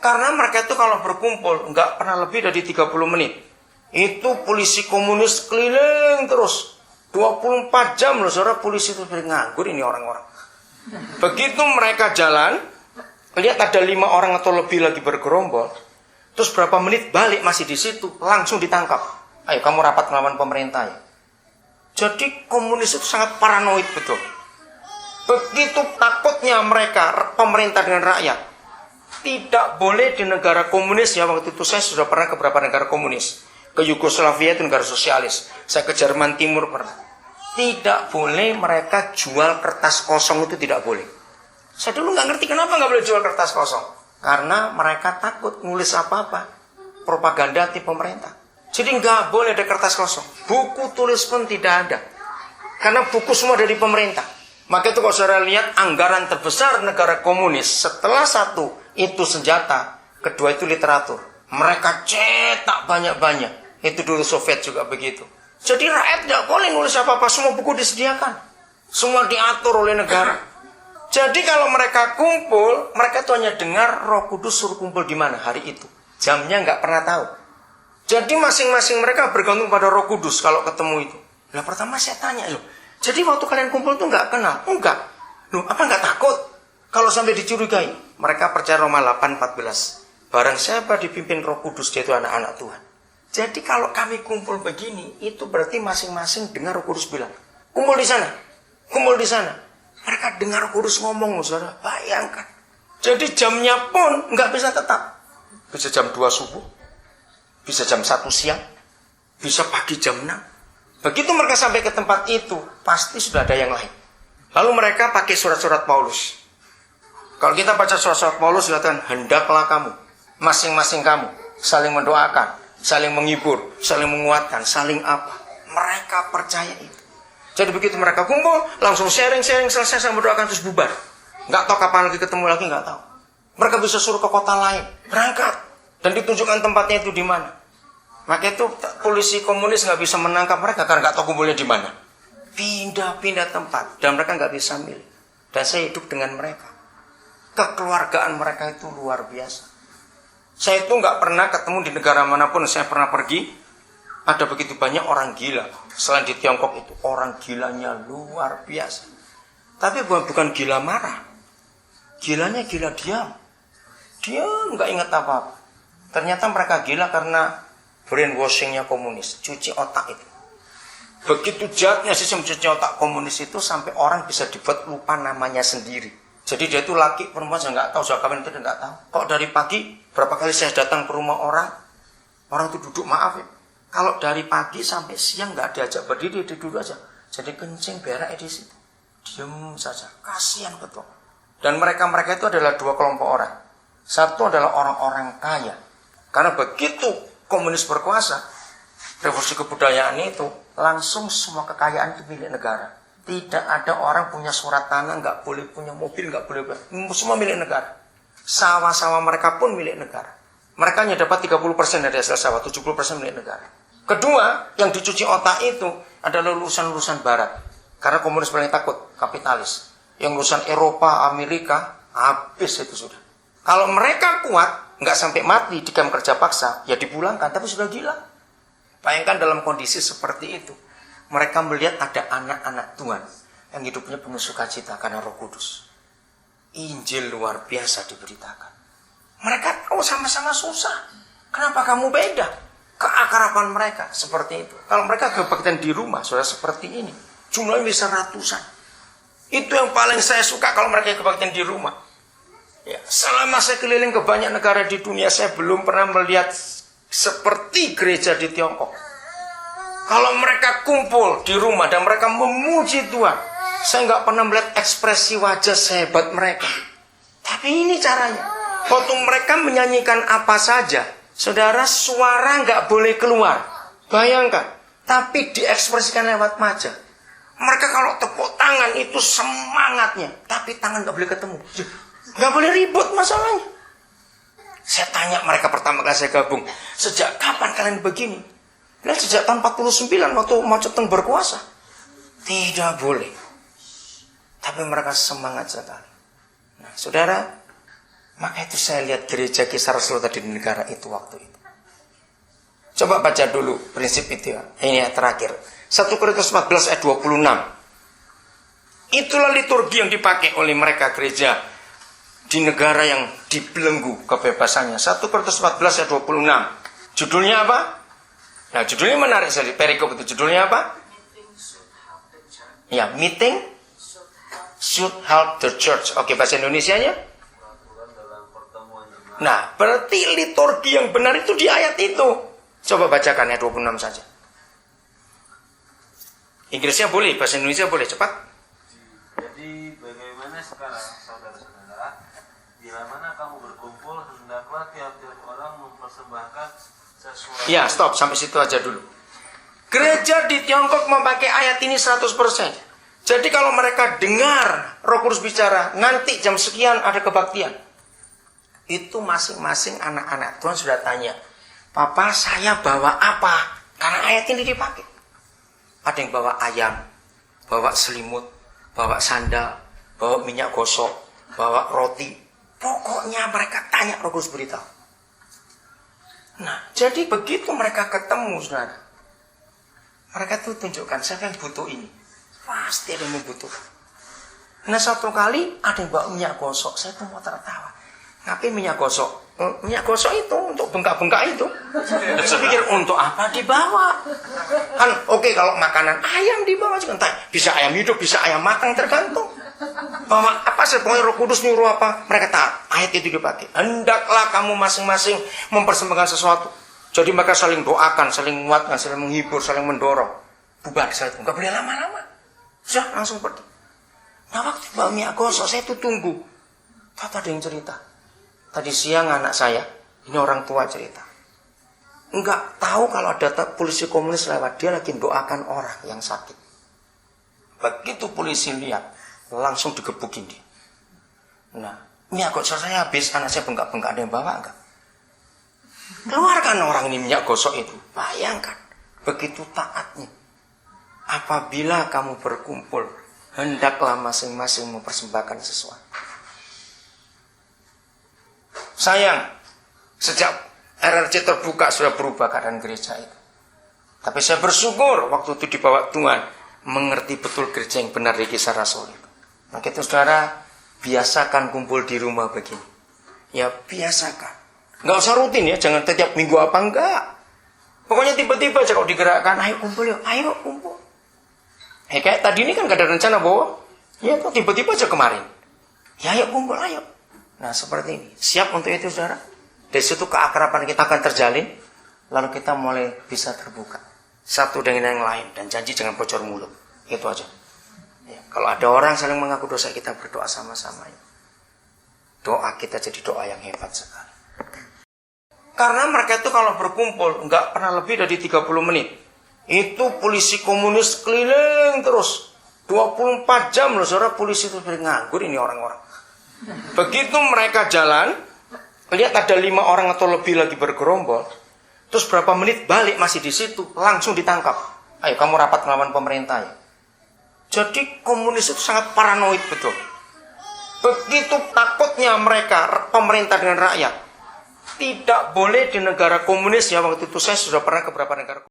Karena mereka itu kalau berkumpul nggak pernah lebih dari 30 menit. Itu polisi komunis keliling terus 24 jam loh, saudara. Polisi itu nganggur ini orang-orang. Begitu mereka jalan, lihat ada 5 orang atau lebih lagi bergerombol, terus berapa menit balik masih di situ, langsung ditangkap. Ayo kamu rapat melawan pemerintah ya. Jadi komunis itu sangat paranoid betul. Begitu takutnya mereka pemerintah dengan rakyat. Tidak boleh di negara komunis ya, waktu itu saya sudah pernah ke beberapa negara komunis. Ke Yugoslavia itu negara sosialis. Saya ke Jerman Timur pernah. Tidak boleh mereka jual kertas kosong, itu tidak boleh. Saya dulu nggak ngerti kenapa nggak boleh jual kertas kosong. Karena mereka takut nulis apa-apa. Propaganda anti pemerintah. Jadi nggak boleh ada kertas kosong. Buku tulis pun tidak ada. Karena buku semua dari pemerintah. Maka itu kalau saudara lihat anggaran terbesar negara komunis setelah satu itu senjata, kedua itu literatur. Mereka cetak banyak-banyak. Itu dulu Soviet juga begitu. Jadi rakyat tidak boleh nulis apa-apa, semua buku disediakan. Semua diatur oleh negara. Jadi kalau mereka kumpul, mereka itu hanya dengar Roh Kudus suruh kumpul di mana hari itu. Jamnya nggak pernah tahu. Jadi masing-masing mereka bergantung pada Roh Kudus kalau ketemu itu. Nah pertama saya tanya loh, jadi waktu kalian kumpul tuh nggak kenal? Enggak. Loh apa nggak takut? Kalau sampai dicurigai, mereka percaya Roma 8:14. Barang siapa dipimpin Roh Kudus, dia itu anak-anak Tuhan. Jadi kalau kami kumpul begini, itu berarti masing-masing dengar Roh Kudus bilang, kumpul di sana, kumpul di sana. Mereka dengar Roh Kudus ngomong, saudara. Bayangkan. Jadi jamnya pun nggak bisa tetap. Bisa jam 2 subuh, bisa jam 1 siang, bisa pagi jam 6. Begitu mereka sampai ke tempat itu, pasti sudah ada yang lain. Lalu mereka pakai surat-surat Paulus. Kalau kita baca surat-surat Paulus, dikatakan, hendaklah kamu, masing-masing kamu, saling mendoakan, saling menghibur, saling menguatkan, saling apa. Mereka percaya itu. Jadi begitu mereka kumpul, langsung sharing-sharing, selesai sama mendoakan, terus bubar. Nggak tahu kapan lagi ketemu lagi, nggak tahu. Mereka bisa suruh ke kota lain, berangkat. Dan ditunjukkan tempatnya itu di mana. Maka itu polisi komunis nggak bisa menangkap mereka, karena nggak tahu kumpulnya di mana. Pindah-pindah tempat, dan mereka nggak bisa milih. Dan saya hidup dengan mereka. Kekeluargaan mereka itu luar biasa. Saya itu nggak pernah ketemu di negara manapun saya pernah pergi, ada begitu banyak orang gila. Selain di Tiongkok itu, orang gilanya luar biasa. Tapi bukan gila marah. Gilanya gila diam. Diam, nggak ingat apa-apa. Ternyata mereka gila karena brainwashingnya komunis, cuci otak itu. Begitu jahatnya sistem cuci otak komunis itu sampai orang bisa dibuat lupa namanya sendiri. Jadi dia itu laki perempuan saya nggak tahu, sudah kawin itu dia nggak tahu. Kok dari pagi berapa kali saya datang ke rumah orang itu duduk, maaf ya. Kalau dari pagi sampai siang nggak diajak berdiri, dia duduk aja. Jadi kencing berak di situ, diam saja. Kasihan betul. Dan mereka itu adalah 2 kelompok orang. Satu adalah orang-orang kaya. Karena begitu komunis berkuasa, revolusi kebudayaan itu langsung semua kekayaan itu milik negara. Tidak ada orang punya surat tanah, nggak boleh punya mobil, nggak boleh, semua milik negara. Sawah-sawah mereka pun milik negara. Mereka hanya dapat 30% dari hasil sawah, 70% milik negara. Kedua, yang dicuci otak itu adalah lulusan-lulusan barat. Karena komunis paling takut, kapitalis. Yang lulusan Eropa, Amerika, habis itu sudah. Kalau mereka kuat, nggak sampai mati di kamp kerja paksa, ya dipulangkan, tapi sudah gila. Bayangkan dalam kondisi seperti itu. Mereka melihat ada anak-anak Tuhan yang hidupnya penuh sukacita karena Roh Kudus. Injil luar biasa diberitakan. Mereka tahu sama-sama susah. Kenapa kamu beda? Keakraban mereka seperti itu. Kalau mereka kebaktian di rumah, sudah seperti ini. Jumlahnya bisa ratusan. Itu yang paling saya suka kalau mereka kebaktian di rumah. Ya, selama saya keliling ke banyak negara di dunia, saya belum pernah melihat seperti gereja di Tiongkok. Kalau mereka kumpul di rumah dan mereka memuji Tuhan, saya nggak pernah melihat ekspresi wajah sehebat mereka. Tapi ini caranya. Waktu mereka menyanyikan apa saja, saudara, suara nggak boleh keluar. Bayangkan. Tapi diekspresikan lewat wajah. Mereka kalau tepuk tangan itu semangatnya, tapi tangan nggak boleh ketemu. Nggak boleh ribut masalahnya. Saya tanya mereka pertama kali saya gabung, sejak kapan kalian begini? Dan sejak tahun 49 waktu Mao Zedong berkuasa. Tidak boleh. Tapi mereka semangat sekali. Nah, saudara, Maka itu saya lihat gereja Kisah Rasul tadi di negara itu waktu itu. Coba baca dulu prinsip itu ya. Ini yang terakhir. 1 Korintus 14 ayat 26. Itulah liturgi yang dipakai oleh mereka gereja di negara yang dibelenggu kebebasannya. 1 Korintus 14 ayat 26. Judulnya apa? Nah, judulnya menarik sekali. Perikop itu judulnya apa? Ya, meeting should help the church. Oke, bahasa Indonesianya? Nah, berarti liturgi yang benar itu di ayat itu. Coba bacakan ayat 26 saja. Inggrisnya boleh, bahasa Indonesia boleh, cepat. Jadi bagaimana sekarang saudara-saudara, bila mana kamu berkumpul, hendaklah tiap-tiap orang mempersembahkan sesuatu. Ya, stop, sampai situ aja dulu. Gereja di Tiongkok memakai ayat ini 100%. Jadi kalau mereka dengar Roh Kudus bicara, nanti jam sekian ada kebaktian. Itu masing-masing anak-anak Tuhan sudah tanya, Papa saya bawa apa? Karena ayat ini dipakai. Ada yang bawa ayam, bawa selimut, bawa sandal, bawa minyak gosok, bawa roti. Pokoknya mereka tanya, Roh Kudus beritahu. Nah, jadi begitu mereka ketemu, saudara, mereka tuh tunjukkan, siapa yang butuh ini? Pasti ada yang membutuhkan. Nah, satu kali ada yang bawa minyak gosok, saya tuh mau tertawa. Ngapain minyak gosok? Minyak gosok itu untuk bengkak-bengkak itu. Saya pikir untuk apa dibawa? Kan oke, kalau makanan ayam dibawa juga. Entah, bisa ayam hidup, bisa ayam matang, tergantung. Bawa apa sih? Pokoknya Roh Kudus nyuruh apa? Mereka tahu. Ayat itu dipakai. Hendaklah kamu masing-masing mempersembahkan sesuatu. Jadi mereka saling doakan, saling menguatkan, saling menghibur, saling mendorong. Bubar saya itu. Nggak boleh lama-lama. Sudah langsung pergi. Nah, waktu bawa minyak gosok, saya tuh tunggu. Tahu ada yang cerita. Tadi siang anak saya, ini orang tua cerita, enggak tahu kalau ada polisi komunis lewat, dia lagi doakan orang yang sakit. Begitu polisi lihat, langsung digebukin dia. Nah, minyak gosok saya habis, anak saya bengkak-bengkak, ada yang bawa enggak? Keluarkan orang ini minyak gosok itu. Bayangkan, begitu taatnya. Apabila kamu berkumpul, hendaklah masing-masing mempersembahkan sesuatu. Sayang, sejak RRC terbuka sudah berubah keadaan gereja itu. Tapi saya bersyukur waktu itu dibawa Tuhan mengerti betul gereja yang benar di Kisah Rasul itu. Maka itu saudara, biasakan kumpul di rumah begini. Ya biasakan. Nggak usah rutin ya, jangan setiap minggu apa enggak. Pokoknya tiba-tiba aja kalau digerakkan, ayo kumpul yuk, ayo kumpul. Kayak tadi ini kan gak ada rencana bahwa, ya tiba-tiba aja kemarin. Ya ayo kumpul, ayo. Nah seperti ini, siap untuk itu saudara. Dari situ keakraban kita akan terjalin, lalu kita mulai bisa terbuka satu dengan yang lain, dan janji jangan bocor mulut. Itu aja ya, kalau ada orang saling mengaku dosa, kita berdoa sama-sama ya. Doa kita jadi doa yang hebat sekali. Karena mereka itu kalau berkumpul nggak pernah lebih dari 30 menit. Itu polisi komunis keliling terus 24 jam loh saudara. Polisi itu nganggur ini orang-orang. Begitu mereka jalan, lihat ada 5 orang atau lebih lagi bergerombol, terus berapa menit balik masih di situ, langsung ditangkap. Ayo kamu rapat melawan pemerintah ya. Jadi komunis itu sangat paranoid betul. Begitu takutnya mereka, pemerintah dengan rakyat. Tidak boleh di negara komunis ya, waktu itu saya sudah pernah ke beberapa negara